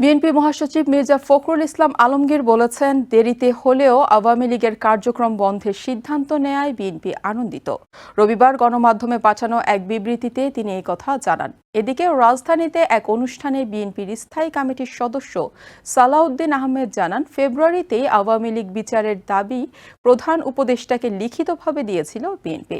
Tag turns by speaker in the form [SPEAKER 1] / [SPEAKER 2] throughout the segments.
[SPEAKER 1] BNP মহাসচিব মির্জা ফখরুল ইসলাম আলমগীর বলেছেন, দেরিতে হলেও আওয়ামী লীগের কার্যক্রম বন্ধের সিদ্ধান্ত নেয়ায় বিএনপি আনন্দিত। রবিবার গণমাধ্যমে পাঠানো এক বিবৃতিতে তিনি এই কথা জানান। এদিকে রাজধানীতে এক অনুষ্ঠানে বিএনপির স্থায়ী কমিটির সদস্য সালাউদ্দিন আহমেদ জানান, ফেব্রুয়ারিতেই আওয়ামী লীগ বিচারের দাবি প্রধান উপদেষ্টাকে লিখিতভাবে দিয়েছিল বিএনপি।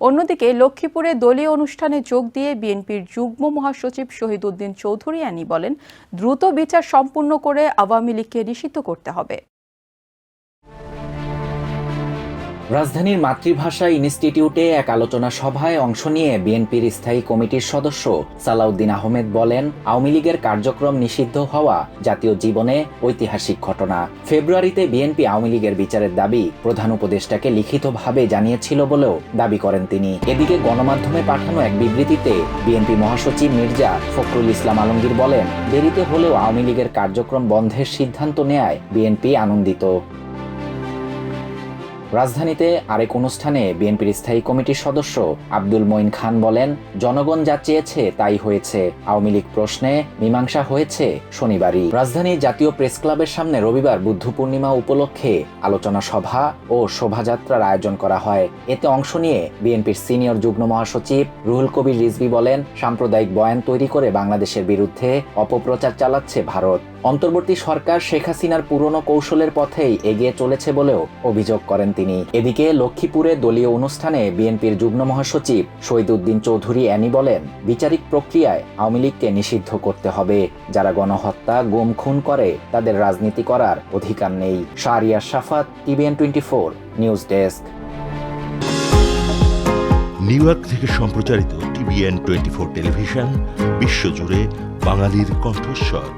[SPEAKER 1] অন্যদিকে লক্ষ্মীপুরে দলীয় অনুষ্ঠানে যোগ দিয়ে বিএনপির যুগ্ম মহাসচিব শহীদউদ্দিন চৌধুরী বলেন, দ্রুত বিচার সম্পূর্ণ করে আওয়ামী লীগকে নিষিদ্ধ করতে হবে।
[SPEAKER 2] রাজধানীর মাতৃভাষা ইনস্টিটিউটে এক আলোচনা সভায় অংশ নিয়ে বিএনপির স্থায়ী কমিটির সদস্য সালাউদ্দিন আহমেদ বলেন, আওয়ামী লীগের কার্যক্রম নিষিদ্ধ হওয়া জাতীয় জীবনে ঐতিহাসিক ঘটনা। ফেব্রুয়ারিতে বিএনপি আওয়ামী লীগের বিচারের দাবি প্রধান উপদেষ্টাকে লিখিতভাবে জানিয়েছিল বলেও দাবি করেন তিনি। এদিকে গণমাধ্যমে পাঠানো এক বিবৃতিতে বিএনপি মহাসচিব মির্জা ফখরুল ইসলাম আলমগীর বলেন, দেরিতে হলেও আওয়ামী লীগের কার্যক্রম বন্ধের সিদ্ধান্ত নেয়ায় বিএনপি আনন্দিত। রাজধানীতে আরেক অনুষ্ঠানে বিএনপির স্থায়ী কমিটির সদস্য আব্দুল মঈন খান বলেন, জনগণ যা চেয়েছে তাই হয়েছে। আওয়ামী লীগ প্রশ্নে মীমাংসা হয়েছে শনিবারই। রাজধানীর জাতীয় প্রেস ক্লাবের সামনে রবিবার বুদ্ধ পূর্ণিমা উপলক্ষে আলোচনা সভা ও শোভাযাত্রার আয়োজন করা হয়। এতে অংশ নিয়ে বিএনপির সিনিয়র যুগ্ম মহাসচিব রুহুল কবির রিজভী বলেন, সাম্প্রদায়িক বয়ান তৈরি করে বাংলাদেশের বিরুদ্ধে অপপ্রচার চালাচ্ছে ভারত। অন্তর্বর্তী সরকার শেখ হাসিনার পুরনো কৌশলের পথেই এগিয়ে চলেছে বলেও অভিযোগ করেন তিনি। এদিকে লক্ষ্মীপুরে দলীয় অনুষ্ঠানে বিএনপির যুগ্ম মহাসচিব শহীদউদ্দিন চৌধুরী বলেন, বিচারিক প্রক্রিয়ায় আওয়ামী লীগকে নিষিদ্ধ করতে হবে। যারা গণহত্যা, গুম, খুন করে তাদের রাজনীতি করার অধিকার নেই। শাহরিয়ার শাফাত, TVN 24 news desk.
[SPEAKER 3] New York থেকে সম্প্রচারিত TVN 24 টেলিভিশন বিশ্বজুড়ে বাঙালির কণ্ঠস্বর।